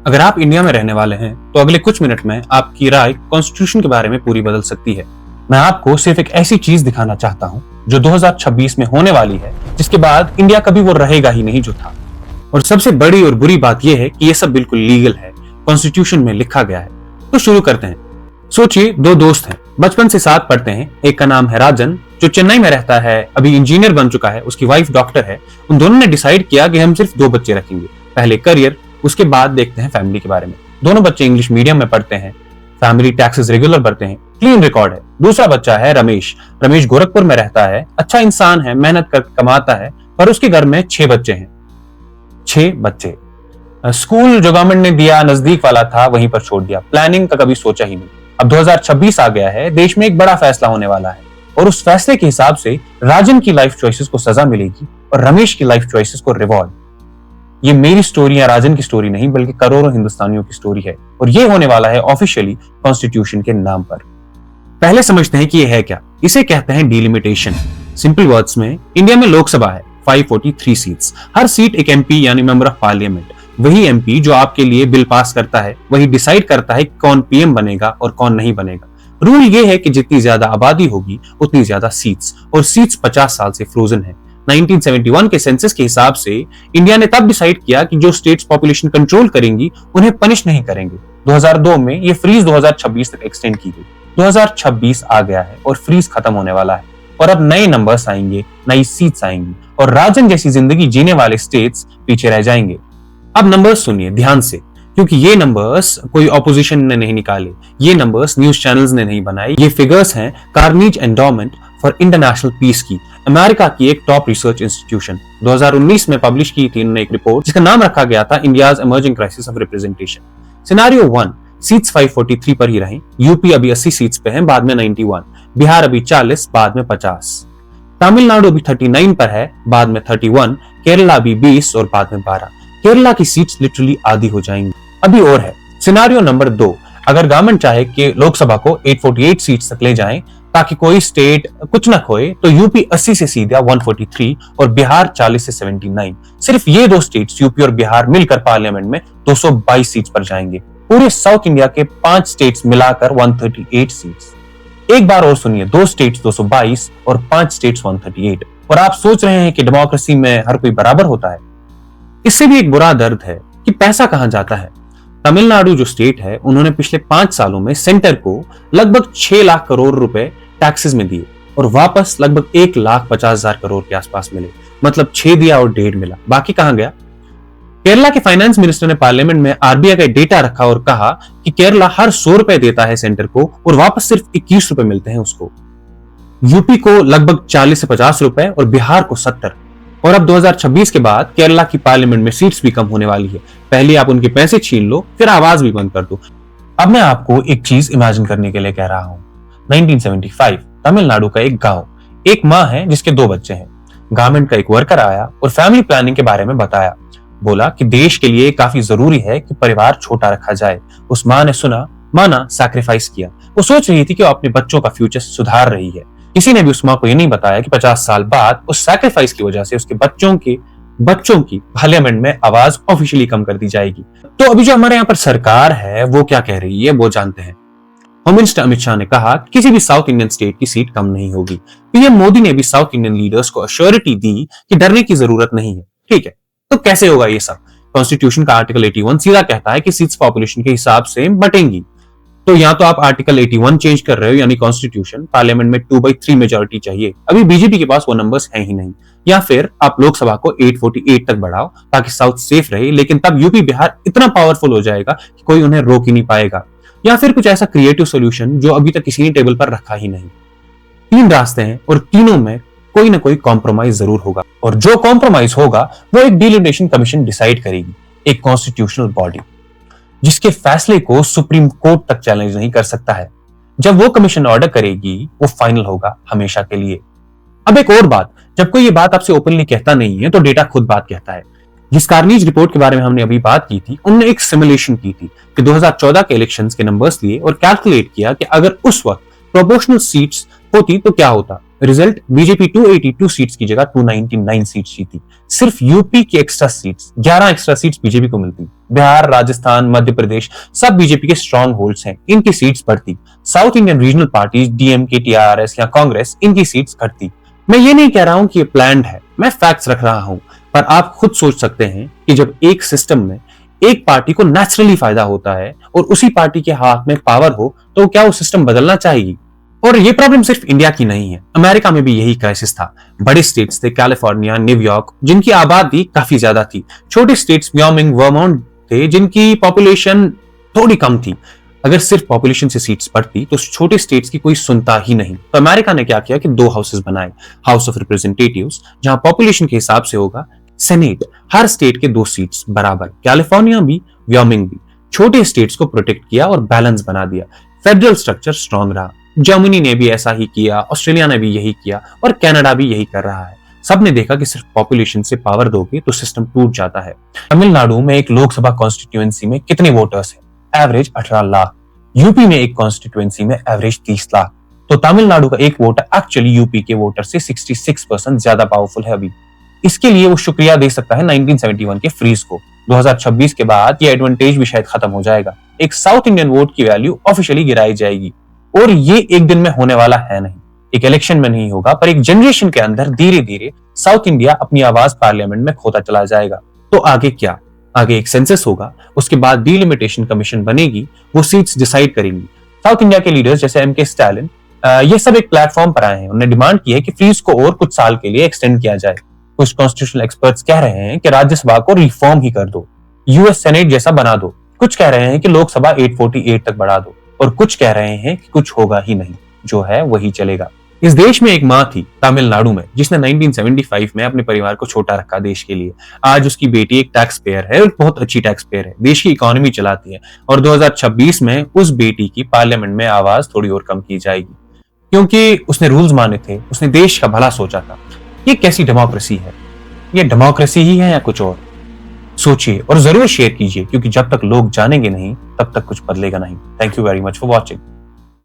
अगर आप इंडिया में रहने वाले हैं तो अगले कुछ मिनट में आपकी राय कॉन्स्टिट्यूशन के बारे में पूरी बदल सकती है। मैं आपको सिर्फ एक ऐसी चीज दिखाना चाहता हूं जो 2026 में होने वाली है, जिसके बाद इंडिया कभी वो रहेगा ही नहीं जो था। और सबसे बड़ी और बुरी बात यह है कि यह सब बिल्कुल लीगल है, कॉन्स्टिट्यूशन में लिखा गया है। तो शुरू करते हैं। सोचिए, दो दोस्त हैं, बचपन से साथ पढ़ते हैं। एक का नाम है राजन, जो चेन्नई में रहता है, अभी इंजीनियर बन चुका है, उसकी वाइफ डॉक्टर है। उन दोनों ने डिसाइड किया कि हम सिर्फ 2 बच्चे रखेंगे, पहले करियर, उसके बाद देखते हैं फैमिली के बारे में। दोनों बच्चे इंग्लिश मीडियम में पढ़ते हैं, फैमिली टैक्सेस रेगुलर भरते हैं, क्लीन रिकॉर्ड है। दूसरा बच्चा है रमेश। रमेश गोरखपुर में रहता है, अच्छा इंसान है, मेहनत कर कमाता है, पर उसके घर में 6 बच्चे हैं। 6 बच्चे। स्कूल जो गवर्नमेंट ने दिया नजदीक वाला था, वहीं पर छोड़ दिया, प्लानिंग का कभी सोचा ही नहीं। अब 2026 आ गया है, देश में एक बड़ा फैसला होने वाला है और उस फैसले के हिसाब से राजन की लाइफ चॉइसेस को सजा मिलेगी और रमेश की लाइफ चॉइसेस को रिवॉर्ड। ये मेरी स्टोरी या राजन की स्टोरी नहीं, बल्कि करोड़ों हिंदुस्तानियों की स्टोरी है और ये होने वाला है ऑफिशियली कॉन्स्टिट्यूशन के नाम पर। पहले समझते हैं कि ये है क्या। इसे कहते हैं डिलिमिटेशन। सिंपल वर्ड्स में, इंडिया में लोकसभा है 543 सीट्स। हर सीट एक एमपी यानी मेंबर ऑफ पार्लियामेंट। वही एमपी जो आपके लिए बिल पास करता है, वही डिसाइड करता है कौन पीएम बनेगा और कौन नहीं बनेगा। रूल ये है कि जितनी ज्यादा आबादी होगी उतनी ज्यादा सीट्स, और सीट्स 50 साल से फ्रोजन है। 1971 के सेंसस के हिसाब से इंडिया ने तब डिसाइड किया कि जो स्टेट्स पॉपुलेशन कंट्रोल करेंगी उन्हें पनिश नहीं करेंगे। 2002 में ये फ्रीज 2026 तक एक्सटेंड की गई। 2026 आ गया है और फ्रीज खत्म होने वाला है और अब नए नंबर्स आएंगे, नई सीट्स आएंगी और राजन जैसी जिंदगी जीने वाले स्टेट्स पीछे रह जाएंगे। अब नंबर्स सुनिए ध्यान से, क्योंकि ये नंबर्स कोई ऑपोजिशन ने नहीं निकाले, ये नंबर्स न्यूज चैनल्स ने नहीं बनाए। ये फिगर्स हैं Carnegie endowment for international peace की, अमेरिका की एक टॉप रिसर्च इंस्टीट्यूशन। 2019 में पब्लिश की थी इन्होंने एक रिपोर्ट, जिसका नाम रखा गया था India's emerging crisis of representation. Scenario 1, seats 543 पर ही रहीं। यूपी अभी 80 सीट्स पे हैं, बाद में 91। बिहार अभी 40, बाद में 50। तमिलनाडु अभी 39 पर है, बाद में 31। केरला अभी 20 और बाद में 12। केरला की सीट्स लिटरली आधी हो जाएंगी। अभी और है सिनेरियो नंबर 2, अगर गवर्नमेंट चाहे कि लोकसभा को 848 सीट्स तक ले जाएं ताकि कोई स्टेट कुछ न खोए, तो यूपी 80 से सीधा 143 और बिहार 40 से 79। सिर्फ ये 2 स्टेट्स यूपी और बिहार मिलकर पार्लियामेंट में 222 सीट्स पर जाएंगे। पूरे साउथ इंडिया के 5 स्टेट्स मिलाकर 138 सीट्स। एक बार और सुनिए, 2 स्टेट्स 222 और 5 स्टेट्स 138। और आप सोच रहे हैं कि डेमोक्रेसी में हर कोई बराबर होता है। इससे भी एक बुरा दर्द है कि पैसा कहां जाता है। तमिलनाडु जो स्टेट है, उन्होंने पिछले 5 सालों में सेंटर को लगभग 6 लाख करोड़ रुपए टैक्सेस में दिए और वापस लगभग 1,50,000 करोड़ के आसपास मिले। मतलब 6 दिया और 1.5 मिला, बाकी कहां गया। केरला के फाइनेंस मिनिस्टर ने पार्लियामेंट में आरबीआई का डेटा रखा और कहा कि केरला हर 100 रुपए देता है सेंटर को और वापस सिर्फ 21 रुपए मिलते हैं उसको। यूपी को लगभग 40 से 50 रुपए और बिहार को 70। और अब 2026 के बाद केरला की पार्लियामेंट में सीट्स भी कम होने वाली है। पहले आप उनके पैसे छीन लो, फिर आवाज भी बंद कर दो। अब मैं आपको एक चीज इमेजिन करने के लिए कह रहा हूं। 1975 तमिलनाडु का एक गांव, एक माँ है जिसके 2 बच्चे हैं। गवर्नमेंट का एक वर्कर आया और फैमिली प्लानिंग के बारे में बताया। बोला कि देश के लिए काफी जरूरी है कि परिवार छोटा रखा जाए। उस माँ ने सुना, माना सैक्रिफाइस किया। वो सोच रही थी कि वो अपने बच्चों का फ्यूचर सुधार रही है। किसी ने भी उस माँ को ये नहीं बताया कि 50 साल बाद उस सैक्रिफाइस की वजह से उसके बच्चों की पार्लियामेंट में आवाज ऑफिशियली कम कर दी जाएगी। तो अभी जो हमारे यहाँ पर सरकार है वो क्या कह रही है वो जानते हैं। होम मिनिस्टर अमित शाह ने कहा किसी भी साउथ इंडियन स्टेट की सीट कम नहीं होगी। पीएम मोदी ने भी साउथ इंडियन लीडर्स को अश्योरिटी दी कि डरने की जरूरत नहीं है। ठीक है, तो कैसे होगा ये सब। कॉन्स्टिट्यूशन का आर्टिकल 81 सीधा कहता है कि सीट्स पॉपुलेशन के हिसाब से बटेंगी। तो या तो आप आर्टिकल 81 चेंज कर रहे हो, यानी कॉन्स्टिट्यूशन, पार्लियामेंट में 2/3 मेजोरिटी चाहिए, अभी बीजेपी के पास वो नंबर्स हैं ही नहीं। या फिर आप लोकसभा को 848 तक बढ़ाओ ताकि साउथ सेफ रहे, लेकिन तब यूपी बिहार इतना पावरफुल हो जाएगा कि कोई उन्हें रोक ही नहीं पाएगा। या फिर कुछ ऐसा क्रिएटिव सोल्यूशन जो अभी तक किसी ने टेबल पर रखा ही नहीं। 3 रास्ते हैं और तीनों में कोई ना कोई कॉम्प्रोमाइज जरूर होगा, और जो कॉम्प्रोमाइज होगा वो एक डिलिमिटेशन कमीशन डिसाइड करेगी, एक कॉन्स्टिट्यूशनल बॉडी जिसके फैसले को सुप्रीम कोर्ट तक चैलेंज नहीं कर सकता है। जब वो कमीशन ऑर्डर करेगी वो फाइनल होगा हमेशा के लिए। अब एक और बात, जब कोई ये बात आपसे ओपनली कहता नहीं है तो डेटा खुद बात कहता है। जिस कार्नेगी रिपोर्ट के बारे में हमने अभी बात की थी, उन्होंने एक सिमुलेशन की थी कि 2014 के इलेक्शंस के नंबर्स लिए और कैलकुलेट किया कि अगर उस वक्त प्रोपोर्शनल सीट्स होती तो क्या होता। रिजल्ट बीजेपी 282 सीट्स की जगह 299 सीट्स जीती। सिर्फ यूपी की extra seats 11 extra seats BJP को मिलती। बिहार, राजस्थान, मध्य प्रदेश सब बीजेपी के स्ट्रॉन्ग होल्ड्स हैं, इनकी सीट्स बढ़ती। South Indian regional parties DMK, TRS या कांग्रेस, इनकी सीट्स घटती। मैं ये नहीं कह रहा हूं कि ये प्लान्ड है, मैं फैक्ट्स रख रहा हूं, पर आप खुद सोच सकते हैं कि जब एक सिस्टम में एक पार्टी को नेचुरली फायदा होता है और उसी पार्टी के हाथ में पावर हो, तो क्या वो सिस्टम बदलना चाहिए? और ये प्रॉब्लम सिर्फ इंडिया की नहीं है, अमेरिका में भी यही क्राइसिस था। बड़े स्टेट्स थे कैलिफोर्निया, न्यूयॉर्क, जिनकी आबादी काफी ज्यादा थी। छोटे स्टेट्स व्योमिंग, वर्मोंट थे, जिनकी पॉपुलेशन थोड़ी कम थी। अगर सिर्फ पॉपुलेशन से सीट्स बढ़ती तो छोटे स्टेट्स की कोई सुनता ही नहीं। तो अमेरिका ने क्या किया कि 2 हाउसेस बनाए, हाउस ऑफ रिप्रेजेंटेटिव्स जहां पॉपुलेशन के हिसाब से होगा, सेनेट हर स्टेट के 2 सीट्स बराबर। कैलिफोर्निया भी, व्योमिंग भी छोटे स्टेट्स को प्रोटेक्ट किया और बैलेंस बना दिया। फेडरल स्ट्रक्चर स्ट्रांग रहा। जर्मनी ने भी ऐसा ही किया, ऑस्ट्रेलिया ने भी यही किया और कनाडा भी यही कर रहा है। सबने देखा कि सिर्फ पॉपुलेशन से पावर दोगे तो सिस्टम टूट जाता है। तमिलनाडु में एक लोकसभा कॉन्स्टिट्यूएंसी में कितने वोटर्स हैं? एवरेज 18 लाख। यूपी में एक कॉन्स्टिट्यूएंसी में एवरेज 30 लाख। तो तमिलनाडु का एक वोटर एक्चुअली यूपी के वोटर से 66% ज्यादा पावरफुल है अभी। इसके लिए वो शुक्रिया दे सकता है 1971 के फ्रीज को। 2026 के बाद ये एडवांटेज भी शायद खत्म हो जाएगा। एक साउथ इंडियन वोट की वैल्यू ऑफिशियली गिराई जाएगी और ये एक दिन में होने वाला है नहीं, एक इलेक्शन में नहीं होगा, पर एक जनरेशन के अंदर धीरे धीरे साउथ इंडिया अपनी आवाज पार्लियामेंट में खोता चला जाएगा। तो आगे क्या? आगे एक सेंसस होगा, उसके बाद डिलिमिटेशन कमीशन बनेगी, वो सीट्स डिसाइड करेंगी। साउथ इंडिया के लीडर्स जैसे एमके स्टालिन ये सब एक प्लेटफॉर्म पर आए हैं। उन्होंने डिमांड की है कि फ्रीज को और कुछ साल के लिए एक्सटेंड किया जाए। कुछ कॉन्स्टिट्यूशनल एक्सपर्ट्स कह रहे हैं कि राज्यसभा को रिफॉर्म ही कर दो, यूएस सेनेट जैसा बना दो। कुछ कह रहे हैं कि लोकसभा 848 तक बढ़ा दो और कुछ कह रहे हैं कि कुछ होगा ही नहीं, जो है वही चलेगा। इस देश में एक माँ थी तमिलनाडु में, जिसने 1975 में अपने परिवार को छोटा रखा देश के लिए। आज उसकी बेटी एक टैक्स पेयर है, बहुत अच्छी टैक्स पेयर है, देश की इकोनॉमी चलाती है और 2026 में उस बेटी की पार्लियामेंट में आवाज थोड़ी और कम की जाएगी क्योंकि उसने रूल्स माने थे, उसने देश का भला सोचा था। ये कैसी डेमोक्रेसी है? ये डेमोक्रेसी ही है या कुछ और? सोचिए और जरूर शेयर कीजिए, क्योंकि जब तक लोग जानेंगे नहीं तब तक कुछ बदलेगा नहीं। Thank you very much for watching.